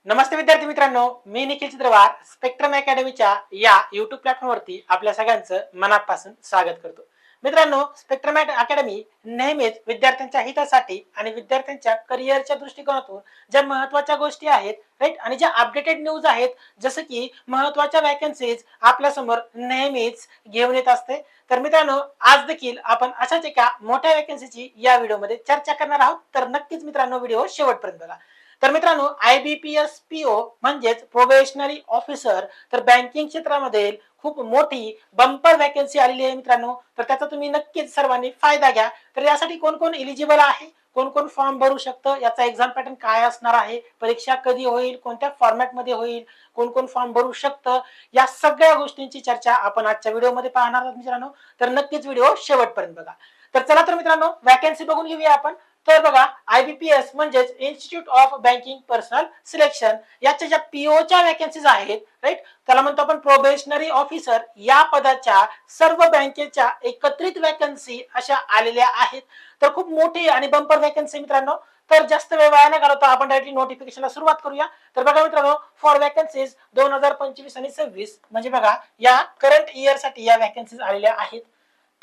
नमस्ते विद्यार्थी मित्रांनो, मी निखिल चित्रवार स्पेक्ट्रम अकॅडमीच्या या YouTube प्लॅटफॉर्मवरती आपल्या सगळ्यांचं मनापासून स्वागत करतो. मित्रांनो, स्पेक्ट्रम अकॅडमी नेहमीच विद्यार्थ्यांच्या हितासाठी आणि विद्यार्थ्यांच्या करिअरच्या दृष्टिकोनातून ज्या महत्त्वाच्या गोष्टी आहेत, राईट, आणि ज्या अपडेटेड न्यूज आहेत, जसं की महत्त्वाच्या वॅकन्सीज आपल्या समोर नेहमीच घेऊन येत असते. तर मित्रांनो, आज देखील आपण अशाच एका मोठ्या वॅकन्सीची या व्हिडिओमध्ये चर्चा करणार आहोत. तर नक्कीच मित्रांनो, व्हिडिओ शेवटपर्यंत बघा. तर मित्रांनो, IBPS PO म्हणजेच प्रोबेशनरी ऑफिसर, तर बँकिंग क्षेत्रामध्ये खूप मोठी बंपर वॅकन्सी आलेली आहे मित्रांनो. तर त्याचा तुम्ही नक्कीच सर्वांनी फायदा घ्या. तर यासाठी कोण कोण एलिजिबल आहे, कोण कोण फॉर्म भरू शकतं, याचा एक्झाम पॅटर्न काय असणार आहे, परीक्षा कधी होईल, कोणत्या फॉर्मॅटमध्ये होईल, कोण कोण फॉर्म भरू शकतं, या सगळ्या गोष्टींची चर्चा आपण आजच्या व्हिडिओमध्ये पाहणार आहोत मित्रांनो. तर नक्कीच व्हिडिओ शेवटपर्यंत बघा. तर चला तर मित्रांनो, वॅकन्सी बघून घेऊया आपण. तर बघा, IBPS म्हणजेच institute of banking personal selection, याच्या ज्या PO वॅकन्सीज आहेत, राईट, त्याला म्हणतो आपण प्रोबेशनरी ऑफिसर, या पदाच्या सर्व बँकेच्या एकत्रित वॅकन्सी अशा आलेल्या आहेत. तर खूप मोठी आणि बंपर वॅकन्सी मित्रांनो. तर जास्त वेळ वाया न घालवता आपण डायरेक्टली नोटिफिकेशनला सुरुवात करूया. तर बघा मित्रांनो, फॉर वॅकन्सीज 2025 आणि 26, म्हणजे बघा या करंट इयर साठी या वॅकन्सीज आलेल्या आहेत.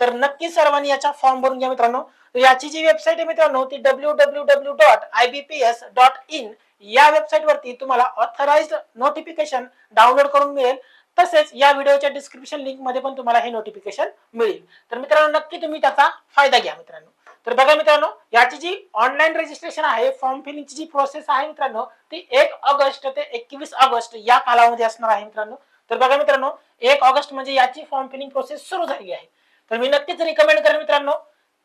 तर नक्की सर्वांनी याचा फॉर्म भरून घ्या मित्रांनो. याची जी वेबसाईट आहे मित्रांनो, ती www.ibps.in या वेबसाईट वरती तुम्हाला ऑथराइज्ड नोटिफिकेशन डाउनलोड करून मिळेल. तसेच या व्हिडिओच्या डिस्क्रिप्शन लिंक मध्ये पण तुम्हाला हे नोटिफिकेशन मिळेल. तर मित्रांनो, नक्की तुम्ही त्याचा फायदा घ्या मित्रांनो. तर बघा मित्रांनो, याची जी ऑनलाईन रजिस्ट्रेशन आहे, फॉर्म फिलिंगची जी प्रोसेस आहे मित्रांनो, ती 1 ऑगस्ट ते 21 ऑगस्ट या कालावधीमध्ये असणार आहे मित्रांनो. तर बघा मित्रांनो, 1 ऑगस्ट म्हणजे याची फॉर्म फिलिंग प्रोसेस सुरू झाली आहे. तर मी नक्कीच रिकमेंड करेन मित्रांनो,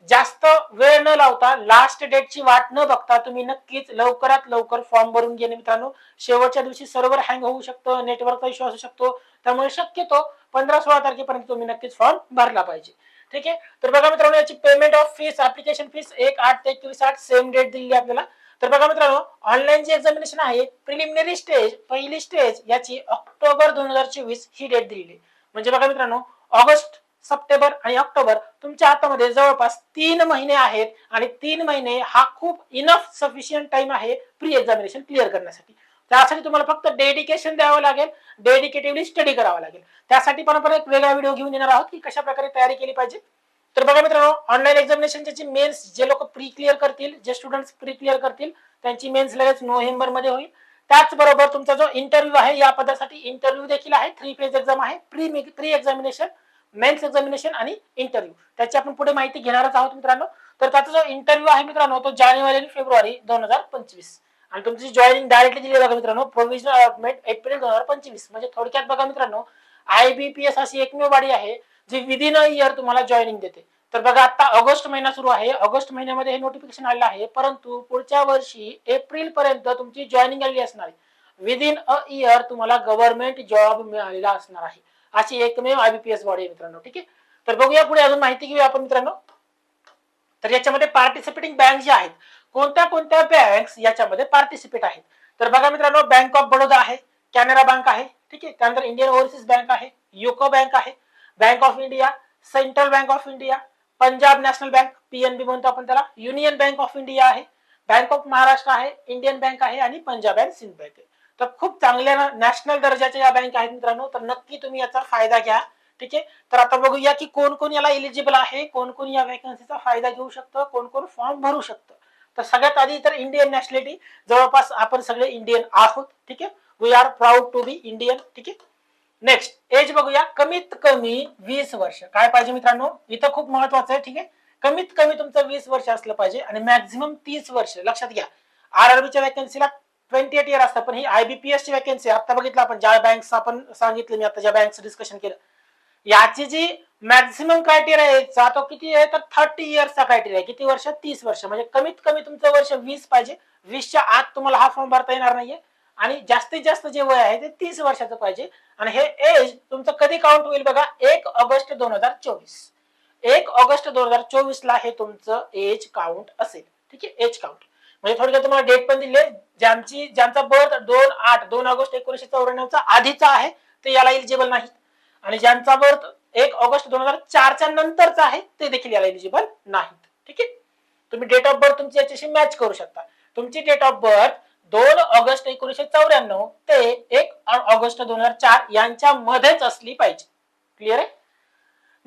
जास्त वेळ न लावता, लास्ट डेटची वाट न बघता तुम्ही नक्कीच लवकरात लवकर फॉर्म भरून घेणे मित्रांनो. शेवटच्या दिवशी सर्व्हर हँग होऊ शकतं, नेटवर्कचा इश्यू असू शकतो. त्यामुळे शक्यतो 15-16 तारखेपर्यंत तुम्ही नक्कीच फॉर्म भरला पाहिजे. ठीक आहे. तर बघा मित्रांनो, याची payment of fees, application fees 1/8 ते 21/8 सेम डेट दिलेली आपल्याला. तर बघा मित्रांनो, ऑनलाईन जी एक्झामिनेशन आहे, प्रिलिमिनरी स्टेज, पहिली स्टेज, याची ऑक्टोबर 2024 ही डेट दिलेली. म्हणजे बघा मित्रांनो, ऑगस्ट, सप्टेंबर आणि ऑक्टोबर तुमच्या हातामध्ये जवळपास 3 महिने आहेत. आणि 3 महिने हा खूप इनफ सफिशियंट टाइम आहे प्री एक्झामिनेशन क्लिअर करण्यासाठी. त्यासाठी तुम्हाला फक्त डेडिकेशन द्यावं लागेल, डेडिकेटिव्हली स्टडी करावा लागेल. त्यासाठी पण आपण एक वेगळा व्हिडिओ घेऊन येणार आहोत की कशा प्रकारे तयारी केली पाहिजे. तर बघा मित्रांनो, ऑनलाईन एक्झामिनेशनची मेन्स जे लोक प्री क्लिअर करतील, जे स्टुडंट्स प्री क्लिअर करतील, त्यांची मेन्स लगेच नोव्हेंबर मध्ये होईल. त्याचबरोबर तुमचा जो इंटरव्ह्यू आहे, या पदासाठी इंटरव्ह्यू देखील आहे. 3 फेज एक्झाम आहे, प्री एक्झामिनेशन, मेन्स एक्झामिनेशन आणि इंटरव्ह्यू. त्याची आपण पुढे माहिती घेणारच आहोत मित्रांनो. तर त्याचा जो इंटरव्ह्यू आहे मित्रांनो, तो जानेवारी आणि फेब्रुवारी 2025. आणि तुमची जॉईनिंग डायरेक्टली दिली बघा मित्रांनो, प्रोव्हिजनल अलॉटमेंट एप्रिल 2025. म्हणजे थोडक्यात बघा मित्रांनो, IBPS अशी एकमेव बॉडी आहे जी विदिन अ इयर तुम्हाला जॉईनिंग देते. तर बघा, आता ऑगस्ट महिना सुरू आहे, ऑगस्ट महिन्यामध्ये हे नोटिफिकेशन आलेलं आहे, परंतु पुढच्या वर्षी एप्रिल पर्यंत तुमची जॉईनिंग आलेली असणार आहे. विदिन अ इयर तुम्हाला गव्हर्नमेंट जॉब मिळालेला असणार आहे. अशी एकमेव IBPS बॉडी आहे मित्रांनो. ठीक आहे. तर बघूया पुढे अजून माहिती घेऊया आपण मित्रांनो. तर याच्यामध्ये पार्टिसिपेटिंग बँक जे आहेत, कोणत्या कोणत्या बँक्स याच्यामध्ये पार्टिसिपेट आहेत. तर बघा मित्रांनो, बँक ऑफ बडोदा आहे, कॅनरा बँक आहे, ठीक आहे, त्यानंतर इंडियन ओव्हरसीज बँक आहे, युको बँक आहे, bank of India, central bank of India, Punjab national bank, PNB म्हणतो आपण त्याला, युनियन बँक ऑफ इंडिया आहे, बँक ऑफ महाराष्ट्र आहे, इंडियन बँक आहे आणि पंजाब अँड सिंध बँक आहे. तर खूप चांगल्या नॅशनल दर्जाच्या या बँक आहेत मित्रांनो. तर नक्की तुम्ही याचा फायदा घ्या. ठीक आहे. तर आता बघूया की कोण कोण याला एलिजिबल आहे, कोण कोण या वॅकन्सीचा फायदा घेऊ शकतं, कोण कोण फॉर्म भरू शकतं. तर सगळ्यात आधी तर इंडियन नॅशनॅलिटी, जवळपास आपण सगळे इंडियन आहोत. ठीक आहे. We are proud to be Indian. ठीक आहे. नेक्स्ट एज बघूया, कमीत कमी 20 वर्ष. काय पाहिजे मित्रांनो, इथं खूप महत्वाचं आहे. ठीक आहे. कमीत कमी तुमचं 20 वर्ष असलं पाहिजे आणि मॅक्झिमम 30 वर्ष. लक्षात घ्या, RRBच्या वॅकन्सीला 28 इयर असतात, पण ही IBPS ची वॅकन्सी आता बघितलं आपण, ज्या बँक्स आपण सांगितलं, मी आता ज्या बँकचं डिस्कशन केलं, याची जी मॅक्झिमम क्रायटेरिया आहे तो किती आहे, तर 30 इयर्सचा क्रायटेरिया आहे. किती वर्ष, 30 वर्ष. म्हणजे कमीत कमी तुमचं वर्ष 20 पाहिजे. 20च्या आत तुम्हाला हा फॉर्म भरता येणार नाहीये. आणि जास्तीत जास्त जे वय आहे ते 30 वर्षाचं पाहिजे. आणि हे एज तुमचं कधी काउंट होईल बघा, 1 ऑगस्ट 2024. 1 ऑगस्ट 2024 ला हे तुमचं एज काउंट असेल. ठीक आहे, एज काउंट. म्हणजे थोडक्यात तुम्हाला डेट पण दिली, ज्यांचा बर्थ 2 ऑगस्ट 1994 आधीचा आहे ते याला एलिजिबल नाहीत. आणि ज्यांचा बर्थ 1 ऑगस्ट 2004च्या नंतरचा आहे ते देखील याला एलिजिबल नाहीत. ठीक आहे. तुम्ही डेट ऑफ बर्थ तुमची याच्याशी मॅच करू शकता. तुमची डेट ऑफ बर्थ 2 ऑगस्ट 1994 ते 1 ऑगस्ट 2004 यांच्या मध्येच असली पाहिजे. क्लिअर आहे.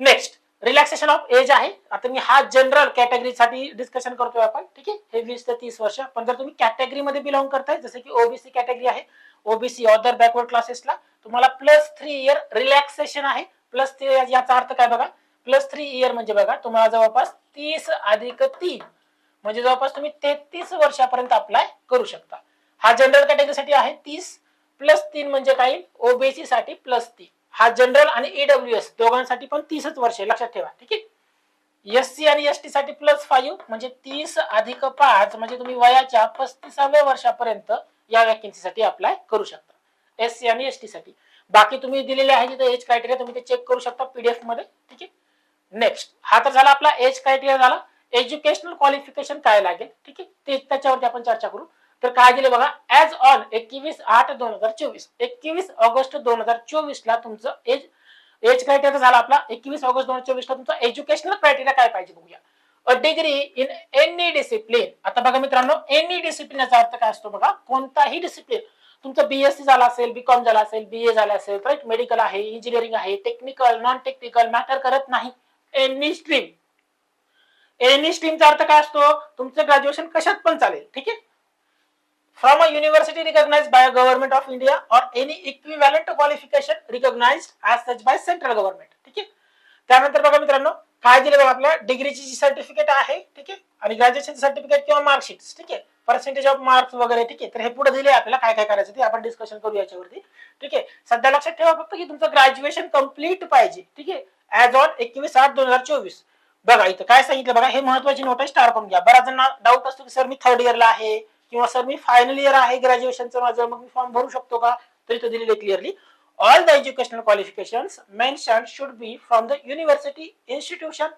नेक्स्ट रिलॅक्सेशन ऑफ एज आहे. आता मी हा जनरल कॅटेगरीसाठी डिस्कशन करतोय आपण. ठीक आहे. हे 20 ते 30 वर्ष. पण जर तुम्ही कॅटेगरीमध्ये बिलॉंग करताय जसे की ओबीसी कॅटेगरी आहे, ओबीसी अदर बॅकवर्ड क्लासेसला तुम्हाला +3 इयर रिलॅक्सेशन आहे. +3 याचा अर्थ काय बघा, +3 इयर म्हणजे बघा तुम्हाला जवळपास 30 अधिक 3 म्हणजे जवळपास तुम्ही 33 वर्षापर्यंत अप्लाय करू शकता. हा जनरल कॅटेगरीसाठी आहे 30 +3 म्हणजे काय, ओबीसी साठी +3. हा जनरल आणि ईडब्ल्यूएस दोघांसाठी पण 30च वर्ष लक्षात ठेवा. ठीक आहे. एससी आणि एसटी साठी +5 म्हणजे 30 अधिक 5 म्हणजे तुम्ही वयाच्या 35व्या वर्षापर्यंत या वॅकन्सीसाठी अप्लाय करू शकता. एससी आणि एसटी साठी. बाकी तुम्ही दिलेले आहे तिथे एज क्रायटेरिया तुम्ही ते चेक करू शकता पीडीएफ मध्ये. ठीक आहे. नेक्स्ट हा तर झाला आपला एज क्रायटेरिया झाला. एज्युकेशनल क्वालिफिकेशन काय लागेल, ठीक आहे, ते त्याच्यावरती आपण चर्चा करू. तर काय दिले बघा, ऍज ऑन 21/8/2024 21 ऑगस्ट 2024 ला तुमचं एज क्रायटेरिया झाला आपला. 21 ऑगस्ट 2024 ला तुमचा एज्युकेशनल क्रायटेरिया काय पाहिजे बघूया. A degree in any discipline. आता बघा मित्रांनो, एनी डिसिप्लिन याचा अर्थ काय असतो बघा, कोणताही डिसिप्लिन. तुमचं बीएससी झाला असेल, बीकॉम झाला असेल, बीए झाला असेल, राईट, मेडिकल आहे, इंजिनिअरिंग आहे, टेक्निकल, नॉन टेक्निकल मॅटर करत नाही. Any stream. एनी स्ट्रीमचा अर्थ काय असतो, तुमचं ग्रॅज्युएशन कशात पण चालेल. ठीक आहे. From a university recognised by government of India or any equivalent qualification recognised as such by central government. ठीक आहे. त्यानंतर बघा मित्रांनो, काय दिलं बघा, आपल्या डिग्रीची जी सर्टिफिकेट आहे, ठीक आहे, आणि ग्रॅज्युएशन सर्टिफिकेट किंवा मार्कशीट, ठीक आहे, पर्सेंटेज ऑफ मार्क्स वगैरे. ठीक आहे. तर हे पुढे दिले आपल्याला काय काय करायचं ते आपण डिस्कशन करू याच्यावरती. ठीक आहे. सध्या लक्षात ठेवा फक्त की तुमचं ग्रॅज्युएशन कम्प्लीट पाहिजे. ठीक आहे. As on 21/8/2024. बघा इथं काय सांगितलं बघा, हे महत्वाची नोट आहे, स्टार करून घ्या. बऱ्याच जणांना डाऊट असतो की सर मी 3rd इयरला आहे किंवा सर मी फायनल इयर आहे ग्रॅज्युएशनचं माझं, मग मी फॉर्म भरू शकतो का. तर इथं दिलेले clearly, all the educational qualifications mentioned should be from the university, institution,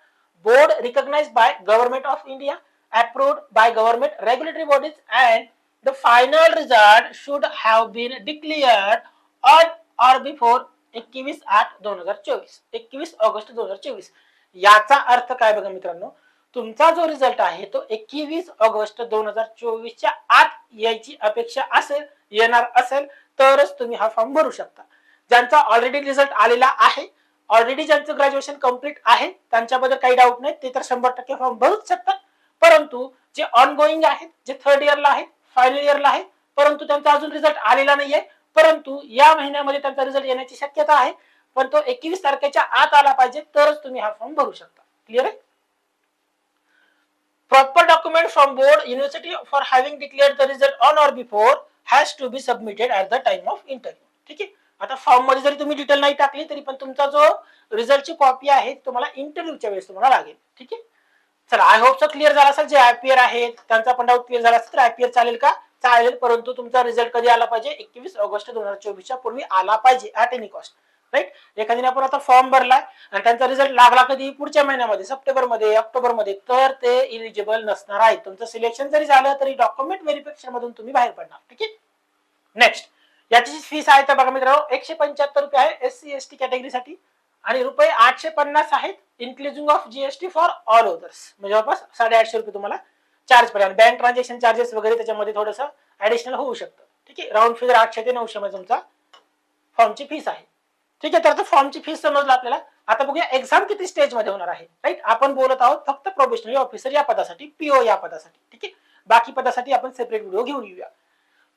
board recognized by government of India, approved by government regulatory bodies, and the final result should have been declared on or before 21/8/2024 21 August 2024. याचा अर्थ काय बघा मित्रांनो, तुमचा जो result आहे तो 21 August 2024च्या आत यायची अपेक्षा असेल, येणार असेल तरच तुम्ही हा फॉर्म भरू शकता. ज्यांचा ऑलरेडी रिझल्ट आलेला आहे, ऑलरेडी ज्यांचं ग्रॅज्युएशन कम्प्लीट आहे, त्यांच्याबद्दल काही डाऊट नाही, ते तर 100% फॉर्म भरूच शकतात. परंतु जे ऑनगोईंग आहेत, जे 3rd इयरला आहेत, फायनल इयरला आहेत, परंतु त्यांचा अजून रिझल्ट आलेला नाहीये, परंतु या महिन्यामध्ये त्यांचा रिझल्ट येण्याची शक्यता आहे, पण तो 21 तारखेच्या आत आला पाहिजे तरच तुम्ही हा फॉर्म भरू शकता. क्लिअर आहे. Proper document from board university for having declared the result on or before has to be submitted at the time of interview. ठीक आहे. आता फॉर्म मध्ये जरी तुम्ही डिटेल नाही टाकली तरी पण तुमचा जो रिझल्टची कॉपी आहे तुम्हाला इंटरव्ह्यूच्या वेळेस तुम्हाला लागेल. ठीक आहे. चला, आय होप सो क्लिअर झाला असेल. जे आयपीआर आहेत त्यांचा पण डाऊट क्लिअर झाला असेल तर आयपीआर चालेल का, चालेल, परंतु तुमचा रिझल्ट कधी आला पाहिजे, 21 ऑगस्ट 2024च्या पूर्वी आला पाहिजे ऍट एनी कॉस्ट. राईट. एखाद्याने आपण आता फॉर्म भरलाय आणि त्यांचा रिझल्ट लागला कधी, पुढच्या महिन्यामध्ये, सप्टेंबरमध्ये, ऑक्टोबरमध्ये, तर ते इलिजिबल नसणार आहे. तुमचं सिलेक्शन जरी झालं तरी डॉक्युमेंट व्हेरिफिकेशन मधून तुम्ही बाहेर पडणार. ठीक आहे. नेक्स्ट याची फीस आहे तर बघा मित्रांनो, 175 रुपये आहे एससी एसटी कॅटेगरीसाठी आणि रुपये 850 आहेत including of GST for all others, म्हणजे जवळपास 850 रुपये तुम्हाला चार्ज पडेल. बँक ट्रान्झॅक्शन चार्जेस वगैरे त्याच्यामध्ये थोडंसं ऍडिशनल होऊ शकतं. ठीक आहे. राऊंड फिगर 800 ते 900 मध्ये तुमचा फॉर्मची फीस आहे. ठीक आहे. तर फॉर्मची फीस समजलं आपल्याला. आता बघूया एक्झाम किती स्टेज मध्ये होणार आहे. राईट. आपण बोलत आहोत फक्त प्रोबेशनरी ऑफिसर या पदासाठी, पीओ या पदासाठी. ठीक आहे. बाकी पदासाठी आपण सेपरेट व्हिडिओ घेऊन येऊया.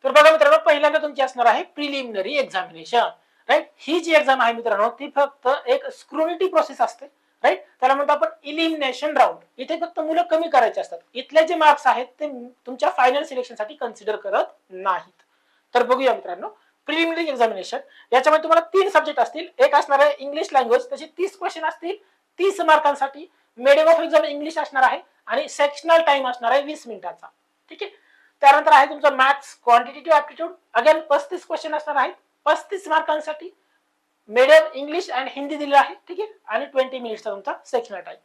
तर बघा मित्रांनो, पहिल्यांदा तुमची असणार आहे प्रिलिमिनरी एक्झामिनेशन. राईट. ही जी एक्झाम आहे मित्रांनो ती फक्त एक स्क्रुनिटी प्रोसेस असते. राईट. त्याला म्हणतो आपण इलिमिनेशन राऊंड. इथे फक्त मुलं कमी करायचे असतात. इथले जे मार्क्स आहेत ते तुमच्या फायनल सिलेक्शनसाठी कन्सिडर करत नाहीत. तर बघूया मित्रांनो, प्रिलिमिनरी एक्झामिनेशन याच्यामध्ये तुम्हाला 3 सब्जेक्ट असतील. एक असणार आहे इंग्लिश लँग्वेज, त्याचे 30 क्वेश्चन असतील 30 मार्कांसाठी. मीडियम ऑफ एक्झाम इंग्लिश असणार आहे आणि सेक्शनल टाइम असणार आहे 20 मिनिटाचा. ठीक आहे. त्यानंतर आहे तुमचं maths quantitative aptitude, again 35 question असणार आहेत 35 मार्कांसाठी. मीडियम इंग्लिश अँड हिंदी दिलेलं आहे. ठीक आहे. आणि 20 मिनिट्सचा तुमचा सेक्शनल टाइम.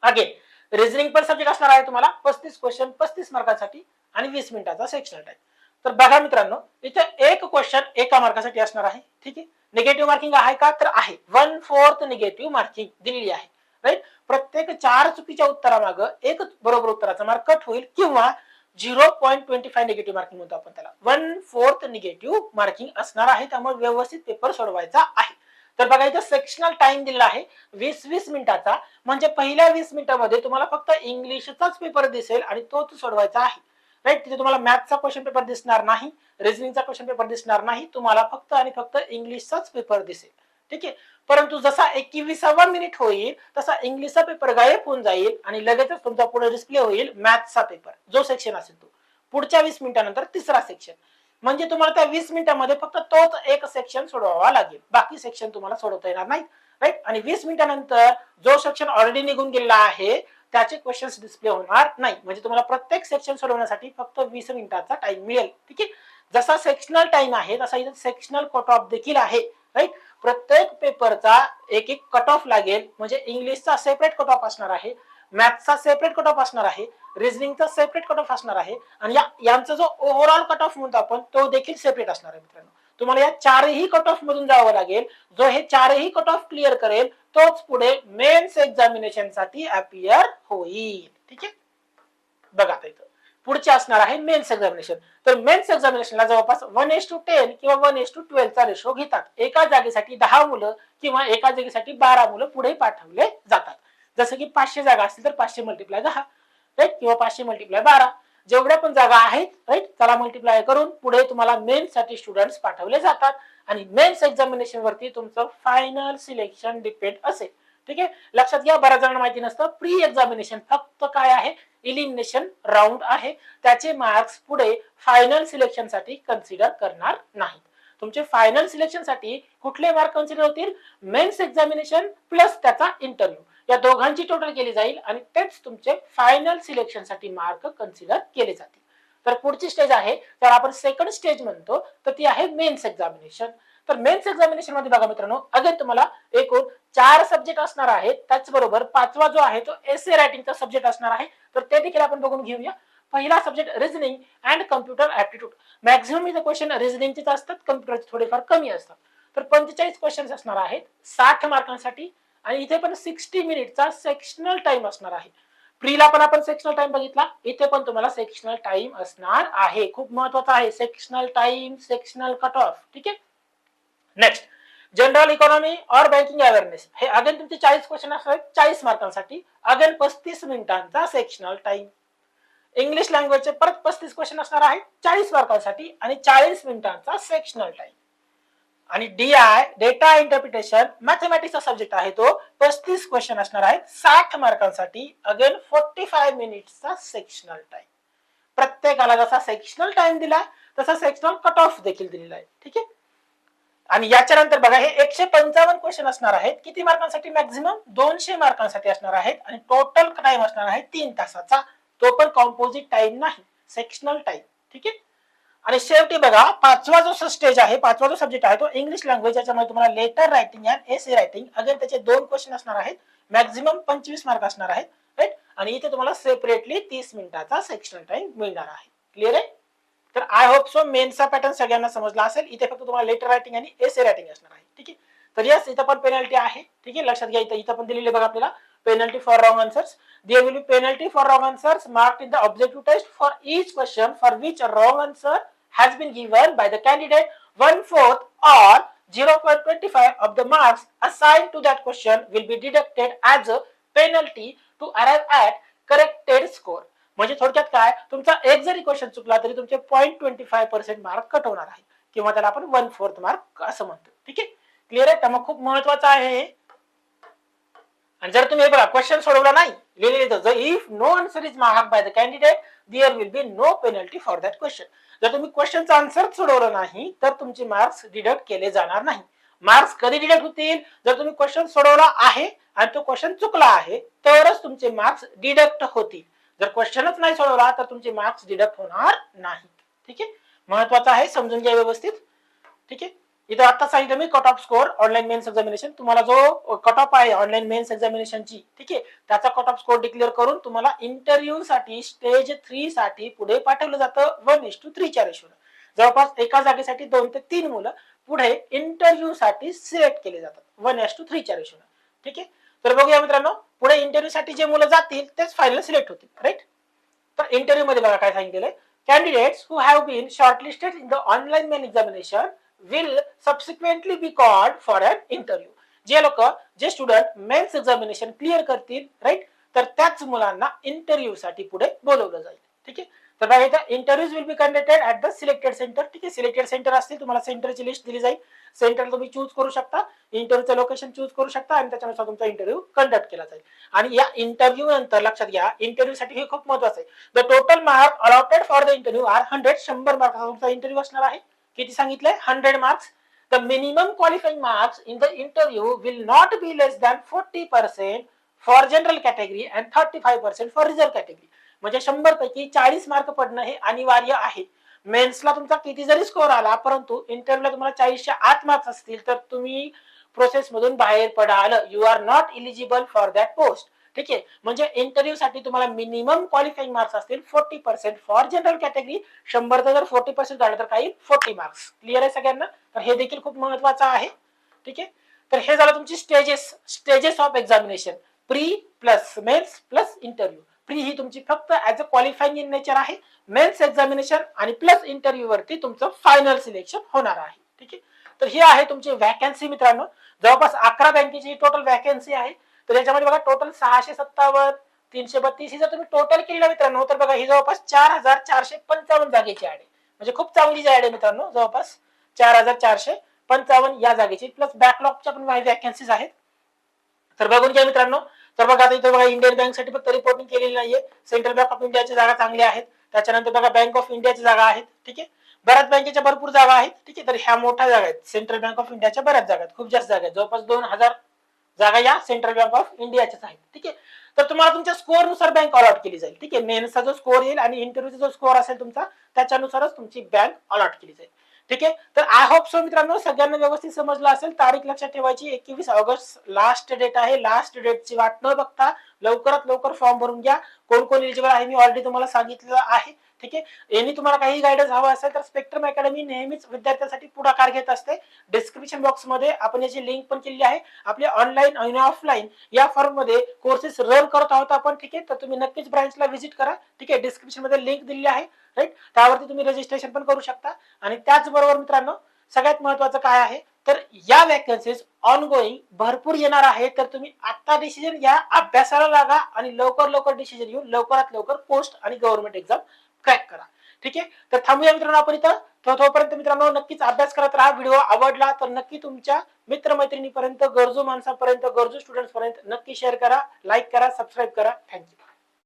अगेन रिझनिंग पण सब्जेक्ट असणार आहे तुम्हाला 35 क्वेश्चन 35 मार्कांसाठी आणि 20 मिनिटाचा सेक्शनल टाइम. तर बघा मित्रांनो, इथे एक क्वेश्चन 1 मार्कासाठी असणार आहे. ठीक आहे. निगेटिव्ह मार्किंग आहे का, तर आहे. 1/4 निगेटिव्ह मार्किंग दिलेली आहे. राईट. प्रत्येक 4 चुकीच्या उत्तरामागं एक बरोबर उत्तराचा मार्क कट होईल किंवा 0.25 निगेटिव्ह मार्किंग म्हणतो आपण त्याला. 1/4 निगेटिव्ह मार्किंग असणार आहे. त्यामुळे व्यवस्थित पेपर सोडवायचा आहे. तर बघा इथं सेक्शनल टाइम दिलेला आहे 20-20 मिनिटाचा. म्हणजे पहिल्या 20 मिनिटांमध्ये तुम्हाला फक्त इंग्लिशचाच पेपर दिसेल आणि तोच सोडवायचा आहे. राईट. तिथे तुम्हाला मॅथचा क्वेश्चन पेपर दिसणार नाही, रिझनिंगचा क्वेश्चन पेपर दिसणार नाही. तुम्हाला फक्त आणि फक्त इंग्लिशचाच पेपर दिसेल. ठीक आहे. परंतु जसा 21वा मिनिट होईल तसा इंग्लिशचा पेपर गायब होऊन जाईल आणि लगेचच तुमचा पुढे डिस्प्ले होईल मॅथचा पेपर, जो सेक्शन असेल तो. पुढच्या 20 मिनिटांनंतर तिसरा सेक्शन. म्हणजे तुम्हाला त्या 20 मिनिटांमध्ये फक्त तोच एक सेक्शन सोडवावा लागेल. बाकी सेक्शन तुम्हाला सोडवता येणार नाही. राईट. आणि 20 मिनिटांनंतर जो सेक्शन ऑलरेडी निघून गेलेला आहे त्याचे क्वेश्चन्स डिस्प्ले होणार नाही. म्हणजे तुम्हाला प्रत्येक सेक्शन सोडवण्यासाठी फक्त 20 मिनिटाचा टाइम मिळेल. ठीक आहे. जसा सेक्शनल टाइम आहे तसा इथे सेक्शनल कट ऑफ देखील आहे. राईट. प्रत्येक पेपरचा एक एक कट ऑफ लागेल. म्हणजे इंग्लिशचा सेपरेट कट ऑफ असणार आहे, मॅथ्सचा सेपरेट कट ऑफ असणार आहे, रिझनिंगचा सेपरेट कट ऑफ असणार आहे आणि यांचा जो ओव्हरऑल कट ऑफ म्हणतो आपण तो देखील सेपरेट असणार आहे मित्रांनो. तुम्हाला या चारही कट ऑफ मधून जावं लागेल. जो हे चारही कट ऑफ क्लिअर करेल तोच पुढे मेन्स एक्झामिनेशन साठी अपियर होईल. ठीक आहे. बघा आता इथं पुढचे असणार आहे मेन्स एक्झामिनेशन. तर मेन्स एक्झामिनेशनला जवळपास 1:10 किंवा 1:12 चा रेशो घेतात. एका जागेसाठी 10 मुलं किंवा एका जागेसाठी 12 मुलं पुढे पाठवले जातात. जसं की 500 जागा असतील तर 500 मल्टिप्लाय 10, राईट, किंवा 500 मल्टिप्लाय 12. जेवढ्या पण जागा आहेत, राईट, त्याला मल्टिप्लाय करून पुढे तुम्हाला मेन्स साठी स्टुडंट्स पाठवले जातात आणि मेन्स एक्झामिनेशन वरती तुमचं फायनल सिलेक्शन डिपेंड असेल. ठीक आहे. लक्षात घ्या, बऱ्याच जणांना माहिती नसतं, प्री एक्झामिनेशन फक्त काय आहे, इलिमिनेशन राऊंड आहे. त्याचे मार्क्स पुढे फायनल सिलेक्शन साठी कन्सिडर करणार नाहीत. तुमचे फायनल सिलेक्शन साठी कुठले मार्क कन्सिडर होतील, मेन्स एक्झामिनेशन प्लस त्याचा इंटरव्ह्यू, या दोघांची टोटल केली जाईल आणि तेच तुमचे फायनल सिलेक्शन साठी मार्क कन्सिडर केले जातील. तर पुढची स्टेज आहे, तर आपण सेकंड स्टेज म्हणतो, तर ती आहे मेन्स एक्झामिनेशन. तर मेन्स एक्झामिनेशन मध्ये बघा मित्रांनो, अगेन तुम्हाला एकूण 4 सब्जेक्ट असणार आहेत. त्याचबरोबर 5वा जो आहे तो एसे रायटिंगचा सब्जेक्ट असणार आहे. तर ते देखील आपण बघून घेऊया. पहिला subject reasoning and computer aptitude. Maximum इथे क्वेश्चन रिझनिंगचेच असतात, कम्प्युटरचे थोडेफार कमी असतात. तर 45 क्वेश्चन्स असणार आहेत 60 मार्कांसाठी आणि इथे पण 60 मिनिटचा सेक्शनल टाइम असणार आहे. प्रीला पण आपण सेक्शनल टाइम बघितला, इथे पण तुम्हाला सेक्शनल टाइम असणार आहे. खूप महत्वाचा आहे sectional time, sectional cut off. ठीक आहे. नेक्स्ट, जनरल इकॉनॉमी और बँकिंग अवेअरनेस. हे अगेन तुमचे 40 क्वेश्चन असणार आहेत 40 मार्कांसाठी. अगेन 35 मिनिटांचा सेक्शनल टाइम. इंग्लिश लँग्वेजचे परत 35 क्वेश्चन असणार आहेत 40 मार्कांसाठी आणि 40 मिनिटांचा सेक्शनल टाइम. आणि डीआय, डेटा इंटरप्रिटेशन, मॅथमॅटिक्सचा सब्जेक्ट आहे तो, 35 क्वेश्चन असणार आहेत 60 मार्कांसाठी. अगेन 45 मिनिट्सचा सेक्शनल टाइम. प्रत्येकाला जसा सेक्शनल टाइम दिला तसा सेक्शनल कट ऑफ देखील दिलेला आहे. ठीक आहे. आणि याच्या नंतर बघा, हे 155 क्वेश्चन असणार आहेत. किती मार्कांसाठी, मॅक्झिमम 200 मार्कांसाठी असणार आहेत आणि टोटल टाइम असणार आहे 3 तासाचा. तो पण कॉम्पोजिट टाइम नाही, सेक्शनल टाइम. ठीक आहे. आणि शेवटी बघा, 5वा जो स्टेज आहे, 5वा जो सब्जेक्ट आहे तो इंग्लिश लँग्वेज. याच्यामध्ये तुम्हाला letter writing and essay writing. Again त्याचे 2 क्वेश्चन असणार आहेत, मॅक्झिमम 25 मार्क असणार आहेत. राईट. आणि इथे तुम्हाला सेपरेटली 30 मिनिटाचा सेक्शनल टाइम मिळणार आहे. क्लिअर आहे. तर आय होप सो मेन्सचा पॅटर्न सगळ्यांना समजला असेल. इथे फक्त तुम्हाला लेटर रायटिंग आणि एसे रायटिंग असणार आहे. ठीक आहे. तर यस, इथं पण पेनल्टी आहे. ठीक आहे. लक्षात घ्या, इथं पण दिलेली बघा आपल्याला, penalty for wrong answers. There will be penalty for wrong answers marked in the objective test for each question for which a wrong answer has been given by the candidate. 1/4 or 0.25 of the marks assigned to that question will be deducted as a penalty to arrive at corrected score. म्हणजे थोडक्यात काय, तुमचा एक जरी question चुकला तरी तुमचे 0.25% mark cut होणार आहे किंवा त्याला आपण 1/4 मार्क असं म्हणतो. ठीक आहे. क्लिअर आहे. त्यामुळे खूप महत्वाचं आहे. आणि जर तुम्ही बघा क्वेश्चन सोडवला नाही, लिहिलेलं if no answer is marked by the candidate there will be no penalty for that question. जर तुम्ही क्वेश्चनचा आन्सर सोडवलं नाही तर तुमचे मार्क्स डिडक्ट केले जाणार नाही. मार्क्स कधी डिडक्ट होतील, जर तुम्ही क्वेश्चन सोडवला आहे आणि तो क्वेश्चन चुकला आहे तरच तुमचे मार्क्स डिडक्ट होतील. जर क्वेश्चनच नाही सोडवला तर तुमचे मार्क्स डिडक्ट होणार नाही. ठीक आहे. महत्वाचं आहे, समजून घ्या व्यवस्थित. ठीक आहे. इथं आता सांगितलं मी cut off score online mains examination. तुम्हाला जो कट ऑफ आहे ऑनलाईन मेन्स एक्झामिनेशनची, ठीक आहे, त्याचा कट ऑफ स्कोर डिक्लेअर करून तुम्हाला इंटरव्ह्यू साठी स्टेज 3 साठी पुढे पाठवलं जातं 1:3 च्या रेशोने. जवळपास एका जागेसाठी 2 ते 3 मुलं पुढे इंटरव्ह्यू साठी सिलेक्ट केले जातात 1:3 च्या रेशोने. ठीक आहे. तर बघूया मित्रांनो, पुढे इंटरव्ह्यू साठी जे मुलं जातील तेच फायनल सिलेक्ट होतील. राईट. तर इंटरव्ह्यू मध्ये बघा काय सांगितलेलं आहे, candidates who have been shortlisted in the online main examination will subsequently be called for an interview. जे लोक, जे स्टुडंट मेन्स एक्झामिनेशन क्लिअर करतील, राईट, तर त्याच मुलांना इंटरव्ह्यू साठी पुढे बोलवलं जाईल. ठीक आहे. तर बघा इथं interviews will be conducted at the selected centre. ठीक आहे, सिलेक्टेड सेंटर असतील, तुम्हाला सेंटरची लिस्ट दिली जाईल, सेंटर तुम्ही चूज करू शकता, इंटरव्ह्यूचं लोकेशन चूज करू शकता आणि त्याच्यानुसार तुमचा इंटरव्ह्यू कंडक्ट केला जाईल. आणि या इंटरव्ह्यू नंतर लक्षात घ्या, इंटरव्ह्यू साठी हे खूप महत्वाचं आहे, the total mark allotted for the interview are 100. 100 मार्काचा तुमचा इंटरव्ह्यू असणार आहे. किती सांगितलंय? 100 marks. The minimum qualifying marks in the interview will not be less than 40% for general category and 35% for reserve category. म्हणजे 100 पैकी 40 मार्क पडणं हे अनिवार्य आहे. मेन्सला तुमचा किती जरी स्कोर आला, परंतु इंटरव्ह्यूला तुम्हाला 40च्या आत मार्क्स असतील तर तुम्ही प्रोसेस मधून बाहेर पडाल. You are not eligible for that post. ठीक आहे, म्हणजे इंटरव्ह्यू साठी तुम्हाला मिनिमम क्वालिफाईंग मार्क्स असतील 40% फॉर जनरल कॅटेगरी. 100 जर 40% झालं तर काही 40 मार्क्स. क्लिअर आहे सगळ्यांना? तर हे देखील खूप महत्वाचं आहे. ठीक आहे, तर हे झालं तुमची stages of examination. Pre plus mains plus interview. Pre ही तुमची फक्त as a qualifying in nature आहे. मेन्स एक्झामिनेशन आणि प्लस इंटरव्ह्यू वरती तुमचं फायनल सिलेक्शन होणार आहे. ठीक आहे, तर ही आहे तुमची वॅकन्सी मित्रांनो. जवळपास 11 बँकेची टोटल वॅकन्सी आहे. तर याच्यामध्ये बघा टोटल 657, 332 ही जर तुम्ही टोटल केली मित्रांनो, तर बघा ही जवळपास 4455 जागेची ऍड आहे. म्हणजे खूप चांगली ऍड आहे मित्रांनो, जवळपास 4455 या जागेची, प्लस बॅकलॉगच्या पण वॅकन्सीज आहेत. तर बघून घ्या मित्रांनो. तर बघा आता इथे बघा इंडियन बँक साठी फक्त रिपोर्टिंग केलेली नाहीये. सेंट्रल बँक ऑफ इंडियाची जागा चांगली आहेत. त्याच्यानंतर बघा बँक ऑफ इंडियाची जागा आहेत. ठीक आहे, बऱ्याच बँकेच्या भरपूर जागा आहेत. ठीक आहे, तर ह्या मोठ्या जागा आहेत. सेंट्रल बँक ऑफ इंडियाच्या बऱ्याच जागा आहेत, खूप जास्त जागा आहेत, जवळपास 2000 जागा या सेंट्रल बँक ऑफ इंडियाच्याच आहेत. ठीक आहे, तर तुम्हाला तुमच्या स्कोर नुसार बँक अलॉट केली जाईल. ठीक आहे, मेन्सचा जो स्कोर येईल आणि इंटरव्ह्यूचा जो स्कोर असेल तुमचा, त्याच्यानुसारच तुमची बँक अलॉट केली जाईल. ठीक आहे, तर आय होप सो मित्रांनो सगळ्यांना व्यवस्थित समजलं असेल. तारीख लक्षात ठेवायची, 21 ऑगस्ट लास्ट डेट आहे. लास्ट डेटची वाट न बघता लवकरात लवकर फॉर्म भरून घ्या. कोण कोण एलिजिबल आहे मी ऑलरेडी तुम्हाला सांगितलेलं आहे. ठीक आहे, यांनी तुम्हाला काही गायडन्स हवा असेल तर स्पेक्ट्रम अकॅडमी नेहमीच विद्यार्थ्यांसाठी पुढाकार घेत असते. डिस्क्रिप्शन बॉक्स मध्ये आपण याची लिंक पण केली आहे. आपले ऑनलाईन आणि ऑफलाईन या फॉर्म मध्ये कोर्सेस रन करत आहोत आपण. ठीक आहे, तर तुम्ही नक्कीच ब्रांचला व्हिजिट करा. ठीक आहे, डिस्क्रिप्शन मध्ये लिंक दिली आहे, राईट, त्यावरती तुम्ही रजिस्ट्रेशन पण करू शकता. आणि त्याचबरोबर मित्रांनो सगळ्यात महत्वाचं काय आहे, तर या वॅकन्सीज ऑनगोईंग भरपूर येणार आहे. तर तुम्ही आता डिसिजन घ्या, अभ्यासाला लागा आणि लवकर लवकर डिसिजन घेऊन लवकरात लवकर पोस्ट आणि गव्हर्नमेंट एक्झाम क्रॅक करा. ठीक आहे, तर थांबूया मित्रांनो आपण इथं. तोपर्यंत मित्रांनो नक्कीच अभ्यास करत राहा. व्हिडिओ आवडला तर नक्की तुमच्या मित्रमैत्रिणीपर्यंत, गरजू माणसापर्यंत, गरजू स्टुडंट्स पर्यंत नक्की शेअर करा, लाईक करा, सबस्क्राईब करा. थँक्यू.